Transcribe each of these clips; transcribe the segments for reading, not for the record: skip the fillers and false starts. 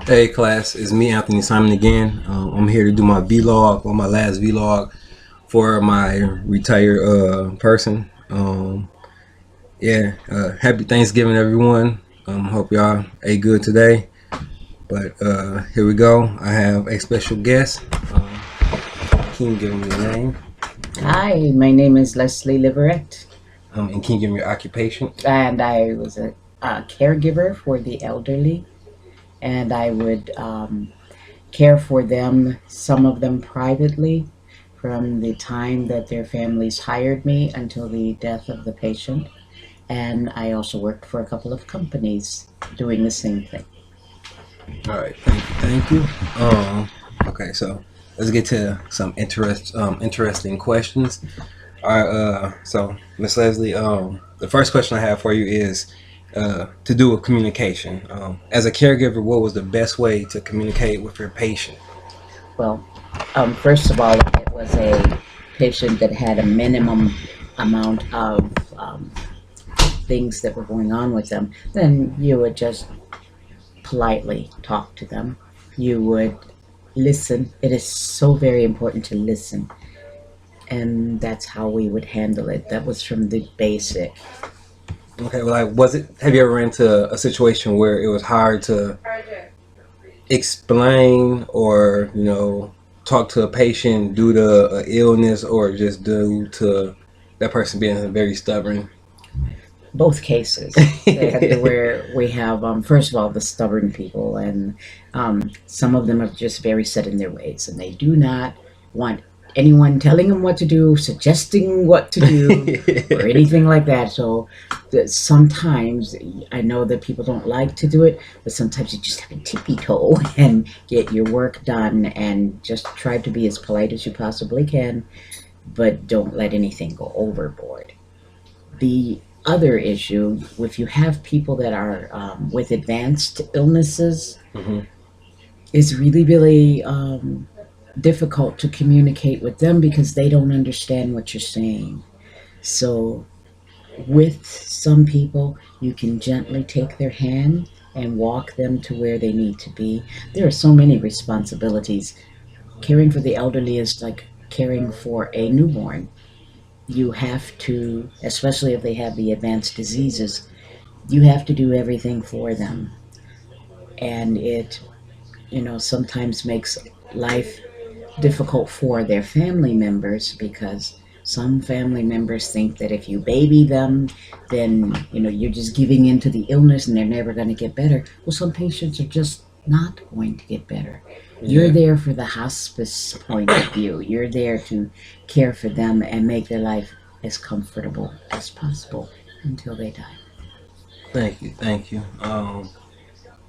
Hey class, it's me Anthony Simon again. I'm here to do my vlog, or my last vlog for my retired person. Happy Thanksgiving everyone. Hope y'all ate good today. But here we go. I have a special guest. Can you give me your name? Hi, my name is Leslie Liverette, And can you give me your occupation? and I was a caregiver for the elderly, and I would care for them, some of them privately, from the time that their families hired me until the death of the patient. And I also worked for a couple of companies doing the same thing. All right, thank you. Okay, so let's get to some interesting questions. All right, so Miss Leslie, the first question I have for you is to do with communication. As a caregiver, what was the best way to communicate with your patient? Well, first of all, if it was a patient that had a minimum amount of things that were going on with them, then you would just politely talk to them. You would listen. It is so very important to listen. And that's how we would handle it. That was from the basic. Okay, well, like, was it? Have you ever ran into a situation where it was hard to explain or talk to a patient due to illness or just due to that person being very stubborn? Both cases. And where we have, first of all, the stubborn people, and some of them are just very set in their ways, and they do not want anyone telling them what to do, suggesting what to do, or anything like that. So sometimes I know that people don't like to do it, but sometimes you just have to tippy toe and get your work done and just try to be as polite as you possibly can, but don't let anything go overboard. The other issue, if you have people that are with advanced illnesses, Hmm. is really, really difficult to communicate with them because they don't understand what you're saying. So, with some people, you can gently take their hand and walk them to where they need to be. There are so many responsibilities. Caring for the elderly is like caring for a newborn. You have to, especially if they have the advanced diseases, you have to do everything for them. And it, sometimes makes life difficult for their family members because some family members think that if you baby them, then, you're just giving in to the illness and they're never going to get better. Well, some patients are just not going to get better. You're Yeah. there for the hospice point of view. You're there to care for them and make their life as comfortable as possible until they die. Thank you, thank you.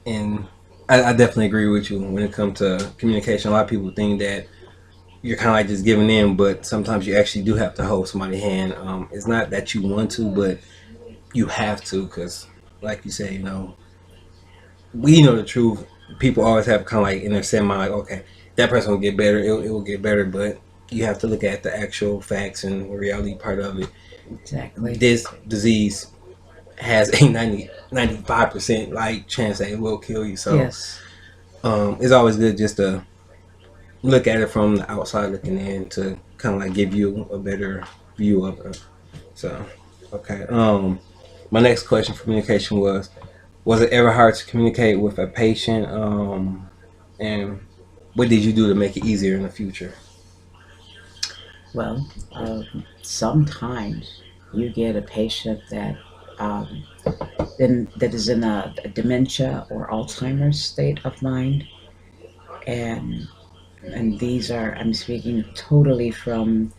And I definitely agree with you when it comes to communication. A lot of people think that you're kind of like just giving in, but sometimes you actually do have to hold somebody's hand. It's not that you want to, but you have to, because, like you say, we know the truth. People always have kind of like in their set mind, like, okay, that person will get better. It will get better, but you have to look at the actual facts and the reality part of it. Exactly. This disease has a 95% like chance that it will kill you. So Yes. it's always good just to look at it from the outside looking in to kind of like give you a better view of it. So, okay. My next question for communication was it ever hard to communicate with a patient? And what did you do to make it easier in the future? Well, sometimes you get a patient um, that is in a dementia or Alzheimer's state of mind, and these are, I'm speaking totally from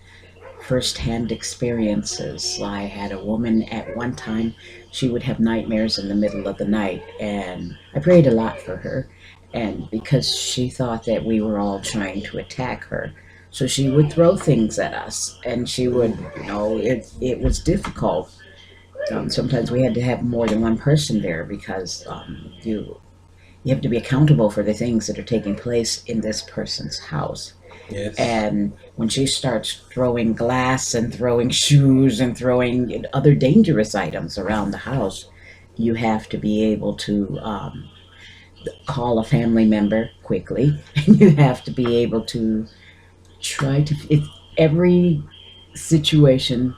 firsthand experiences. I had a woman at one time; she would have nightmares in the middle of the night, and I prayed a lot for her, and because she thought that we were all trying to attack her. So she would throw things at us, and she would, it was difficult. Sometimes we had to have more than one person there because you have to be accountable for the things that are taking place in this person's house. Yes. And when she starts throwing glass and throwing shoes and throwing other dangerous items around the house, you have to be able to call a family member quickly, and you have to be able to try to. Every situation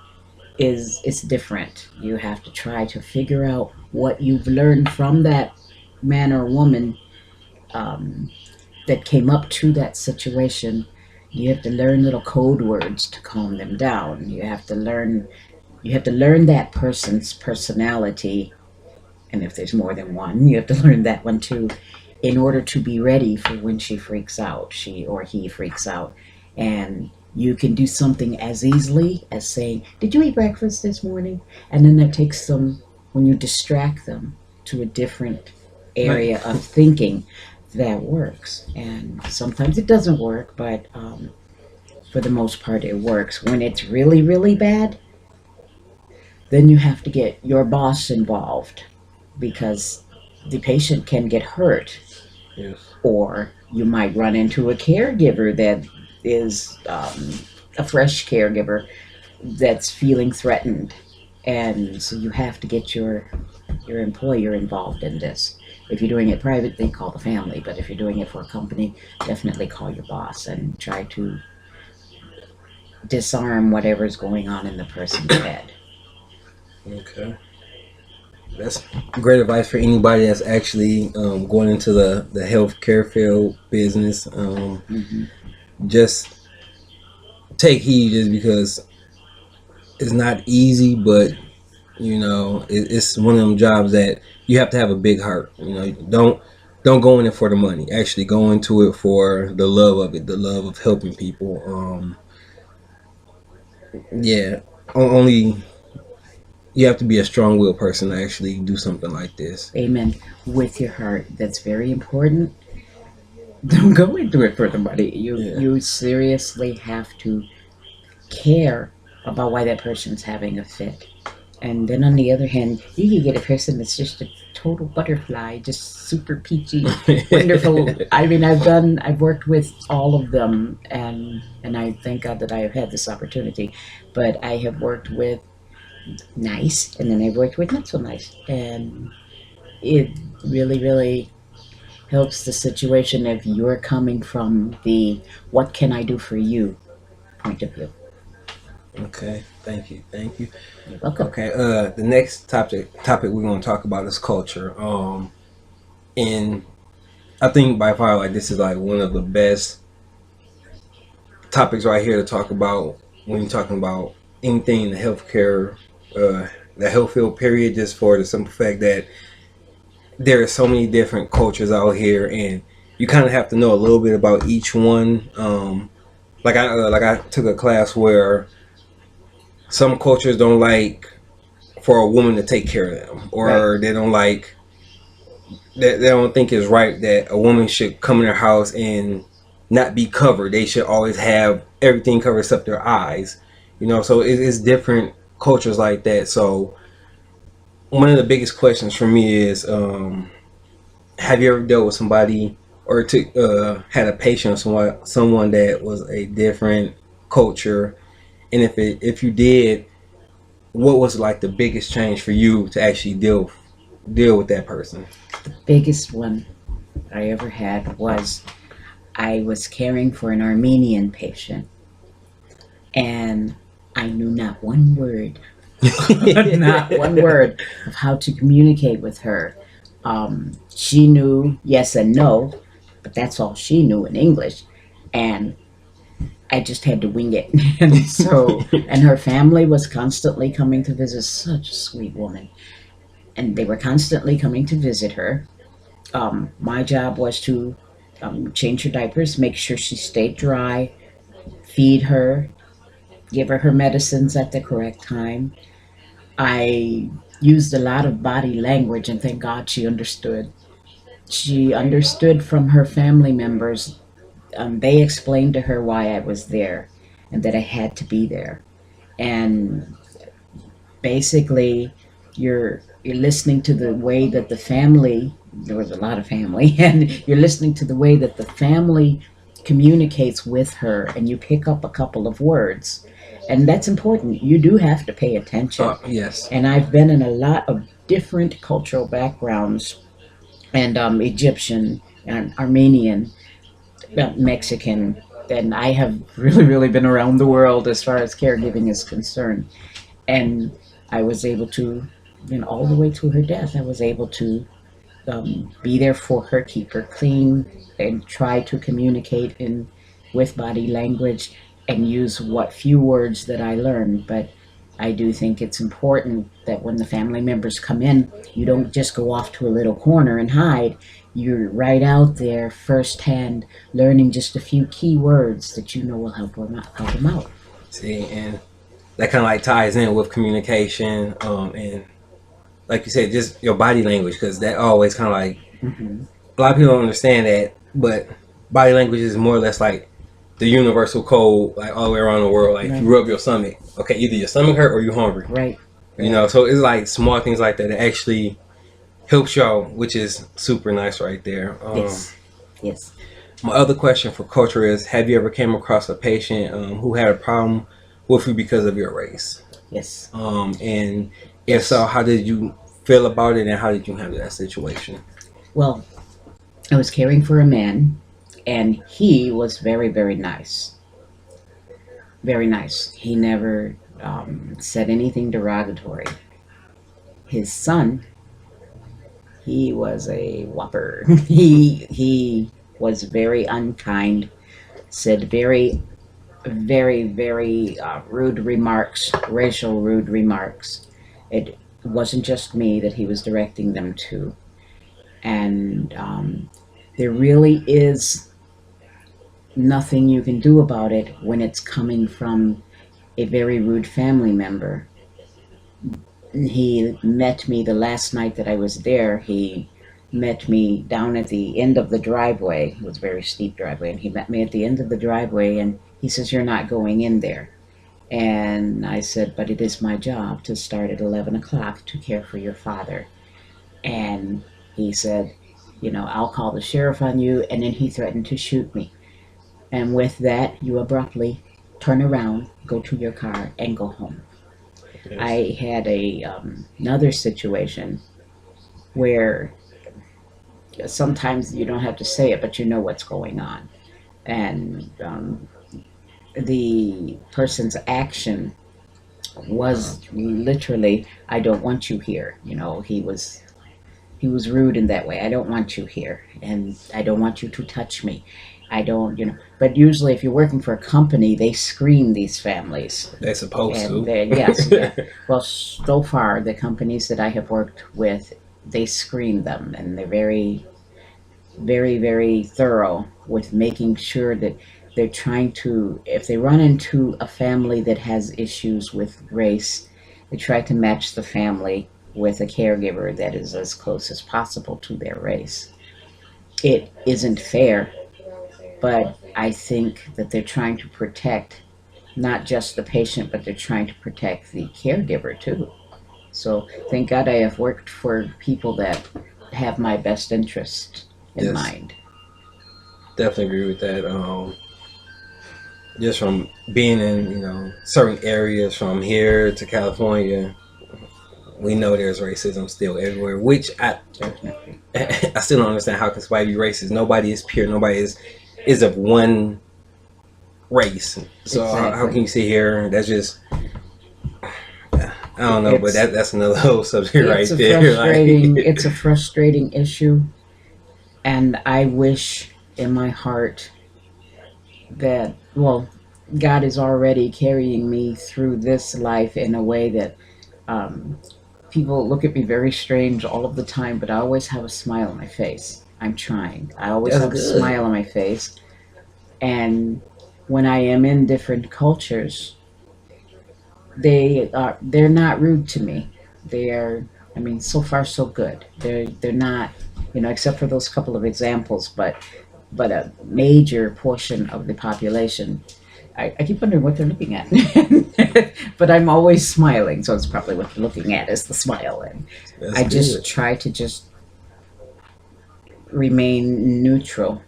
is different. You have to try to figure out what you've learned from that man or woman, um, that came up to that situation. You have to learn little code words to calm them down. You have to learn that person's personality, and if there's more than one, you have to learn that one too, in order to be ready for when she freaks out, she or he freaks out. And you can do something as easily as saying, "Did you eat breakfast this morning?" And then that takes them, when you distract them to a different Right. area of thinking, that works. And sometimes it doesn't work, but for the most part, it works. When it's really, really bad, then you have to get your boss involved, because the patient can get hurt, Yes. or you might run into a caregiver that is, a fresh caregiver that's feeling threatened, and so you have to get your employer involved in this. If you're doing it privately, call the family, but if you're doing it for a company, definitely call your boss and try to disarm whatever's going on in the person's head. Okay. That's great advice for anybody that's actually going into the healthcare field business. Hmm. Just take heed, just because it's not easy, but it's one of them jobs that you have to have a big heart. Don't go in it for the money. Actually, go into it for the love of it, the love of helping people. Yeah, only you have to be a strong-willed person to actually do something like this. Amen. With your heart, that's very important. Don't go into it for the money. You Yeah. you seriously have to care about why that person's having a fit. And then on the other hand, you can get a person that's just a total butterfly, just super peachy, wonderful. I mean, I've worked with all of them, and I thank God that I have had this opportunity. But I have worked with nice, and then I've worked with not so nice, and it really, really helps the situation if you're coming from the "what can I do for you" point of view. Okay, thank you. You're welcome. Okay, the next topic we're going to talk about is culture. And I think by far, like, this is like one of the best topics right here to talk about when you're talking about anything in the healthcare, the health field period. Just for the simple fact that there are so many different cultures out here, and you kind of have to know a little bit about each one. Like I took a class where some cultures don't like for a woman to take care of them, Right. or they don't like they don't think it's right that a woman should come in their house and not be covered. They should always have everything covered except their eyes. So it's different cultures like that. So one of the biggest questions for me is, have you ever dealt with somebody or had a patient or someone that was a different culture, and if you did, what was like the biggest change for you to actually deal with that person? Biggest one I ever had was, I was caring for an Armenian patient, and I knew not one word, not one word of how to communicate with her. She knew yes and no, but that's all she knew in English, and I just had to wing it. And her family was constantly coming to visit. Such a sweet woman, and they were constantly coming to visit her. My job was to change her diapers, make sure she stayed dry, feed her, give her medicines at the correct time. I used a lot of body language, and thank God she understood. She understood from her family members. They explained to her why I was there and that I had to be there. And basically, you're listening to the way that the family, there was a lot of family, and you're listening to the way that the family communicates with her, and you pick up a couple of words, and that's important. You do have to pay attention. Yes. And I've been in a lot of different cultural backgrounds, and Egyptian and Armenian, Mexican. And I have really been around the world as far as caregiving is concerned. And I was able to, all the way to her death, I was able to be there for her, keep her clean, and try to communicate in with body language and use what few words that I learned. But I do think it's important that when the family members come in, you don't just go off to a little corner and hide. You're right out there firsthand, learning just a few key words that you know will help them out. Help them out. See, and that kind of like ties in with communication, and like you said, just your body language, because that always kind of like Hmm. a lot of people don't understand that, but body language is more or less like the universal code, like all the way around the world. Like if Right. you rub your stomach, okay, either your stomach hurt or you're hungry. Right. You Right. know, so it's like small things like that that actually helps y'all, which is super nice right there. Yes. Yes. My other question for culture is: have you ever came across a patient who had a problem with you because of your race? Yes. And if so, Yes. how did you feel about it, and how did you handle that situation? Well, I was caring for a man, and he was very nice. Very nice. He never said anything derogatory. His son, he was a whopper. He was very unkind. Said very rude remarks, racial rude remarks. It wasn't just me that he was directing them to, and there really is nothing you can do about it when it's coming from a very rude family member. He met me the last night that I was there. He met me down at the end of the driveway. It was a very steep driveway, and he met me at the end of the driveway, and he says, "You're not going in there." And I said, "But it is my job to start at 11 o'clock to care for your father." And he said, "I'll call the sheriff on you." And then he threatened to shoot me. And with that, you abruptly turn around, go to your car, and go home. Yes. I had another situation where sometimes you don't have to say it, but you know what's going on. And the person's action was literally, "I don't want you here." He was rude in that way. "I don't want you here, and I don't want you to touch me. I don't." But usually, if you're working for a company, they screen these families. They're supposed And to. yes, yeah. Well, so far, the companies that I have worked with, they screen them, and they're very thorough with making sure that they're trying to, if they run into a family that has issues with race, they try to match the family with a caregiver that is as close as possible to their race. It isn't fair, but I think that they're trying to protect not just the patient, but they're trying to protect the caregiver too. So thank God I have worked for people that have my best interest in Yes, mind. definitely agree with that. Just from being in certain areas, from here to California, we know there's racism still everywhere. Which I Definitely. I still don't understand how can somebody be racist. Nobody is pure. Nobody is of one race. So how can Exactly. you sit here? That's just I don't know, but It's that's another whole subject it's right a there. frustrating Like it's a frustrating issue, and I wish in my heart that, well, God is already carrying me through this life in a way that um, people look at me very strange all of the time, but I always have a smile on my face. I'm trying. I always that's have a good. smile on my face, and when I am in different cultures, they're not rude to me. They are, I mean, so far so good. They're not, except for those couple of examples, but a major portion of the population, I keep wondering what they're looking at. But I'm always smiling, so it's probably what they're looking at is the smile. And That's I good. just try to just remain neutral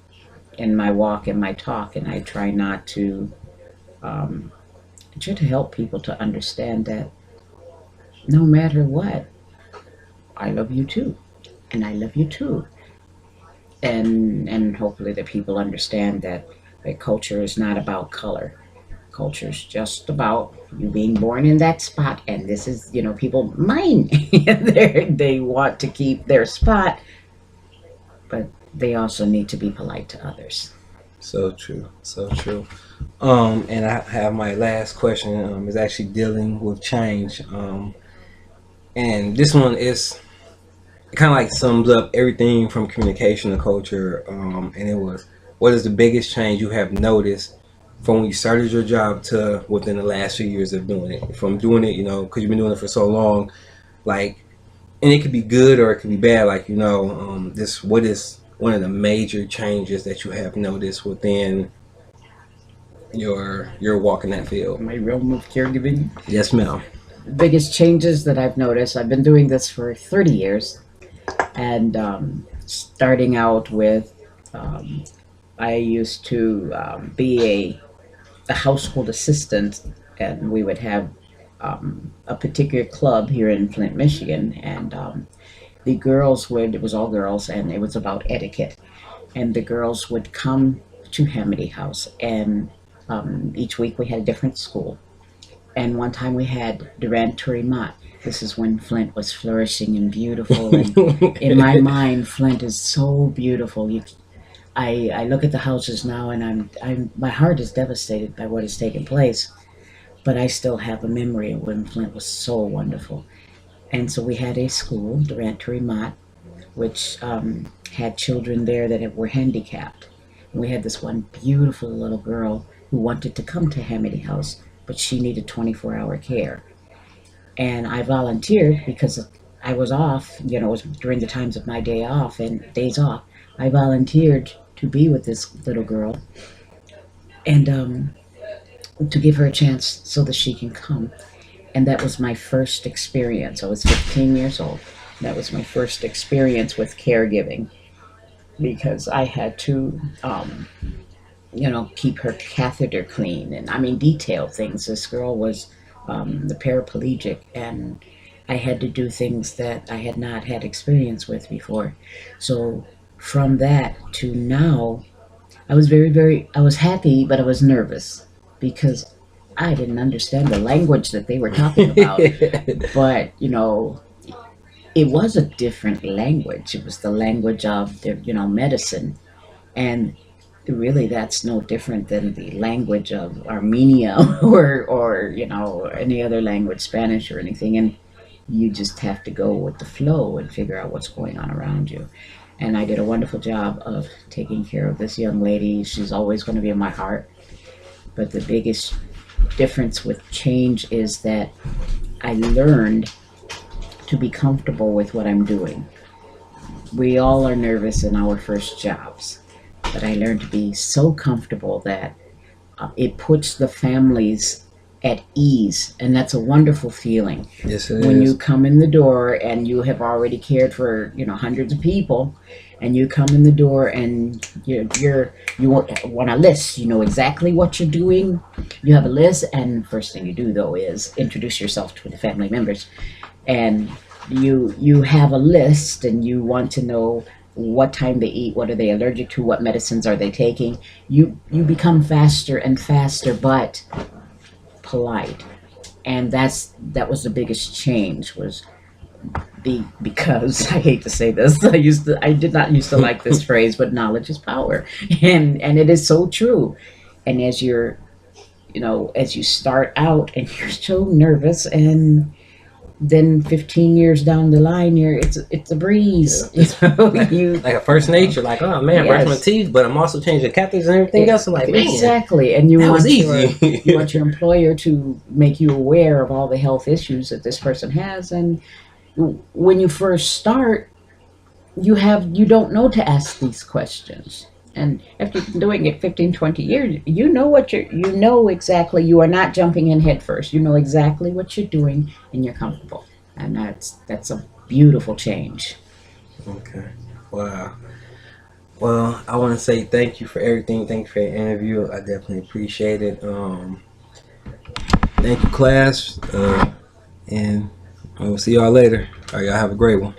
in my walk and my talk, and I try not to. Um, I try to help people to understand that no matter what, I love you too, and I love you too. and hopefully the people understand that culture is not about color. Culture is just about you being born in that spot, and this is, people mine. They want to keep their spot, but they also need to be polite to others. So true, so true. And I have my last question. Is actually dealing with change. And this one is, it kind of like sums up everything from communication to culture. And it was, what is the biggest change you have noticed from when you started your job to within the last few years of doing it? From doing it, because you've been doing it for so long, like, and it could be good or it could be bad. Like, this, what is one of the major changes that you have noticed within your walk in that field? My realm of caregiving. Yes, ma'am. Biggest changes that I've noticed. I've been doing this for 30 years, and starting out with, um, I used to be a household assistant, and we would have a particular club here in Flint, Michigan, and the girls would, it was all girls, and it was about etiquette. And the girls would come to Hamady House, and each week we had a different school. And one time we had Durant Turimat. This is when Flint was flourishing and beautiful. And in my mind, Flint is so beautiful. I look at the houses now, and my heart is devastated by what has taken place. But I still have a memory of when Flint was so wonderful. And so we had a school, Durant Turimat, which had children there that were handicapped. And we had this one beautiful little girl who wanted to come to Hamady House, but she needed 24-hour care. And I volunteered because I was off, it was during the times of my day off and days off. I volunteered to be with this little girl and to give her a chance so that she can come. And that was my first experience. I was 15 years old. That was my first experience with caregiving because I had to, keep her catheter clean and detail things. This girl was the paraplegic, and I had to do things that I had not had experience with before. So from that to now, I was I was happy, but I was nervous because I didn't understand the language that they were talking about. But, it was a different language. It was the language of their, medicine. And really that's no different than the language of Armenia or any other language, Spanish or anything. And you just have to go with the flow and figure out what's going on around you. And I did a wonderful job of taking care of this young lady. She's always going to be in my heart. But the biggest difference with change is that I learned to be comfortable with what I'm doing. We all are nervous in our first jobs, but I learned to be so comfortable that it puts the families at ease, and that's a wonderful feeling. Yes, it When is. you come in the door and you have already cared for hundreds of people, and you come in the door and you want a list. You know exactly what you're doing. You have a list, and first thing you do though is introduce yourself to the family members, and you have a list, and you want to know what time they eat, what are they allergic to, what medicines are they taking. You become faster and faster, but polite, and that was the biggest change. Was because I hate to say this, I did not used to like this phrase, but knowledge is power, and it is so true. And as as you start out and you're so nervous, and then 15 years down the line, it's a breeze. You Like a first nature, like, oh man, brush my Yes. teeth, but I'm also changing catheters and everything else. I'm like, man, exactly, and you that was want easy. you want your employer to make you aware of all the health issues that this person has. And when you first start, you don't know to ask these questions. And after you've been doing it 15, 20 years, you know exactly, you are not jumping in head first. You know exactly what you're doing, and you're comfortable. And that's a beautiful change. Okay. Wow. Well, I want to say thank you for everything. Thank you for your interview. I definitely appreciate it. Thank you, class. And I will see y'all later. All right, y'all have a great one.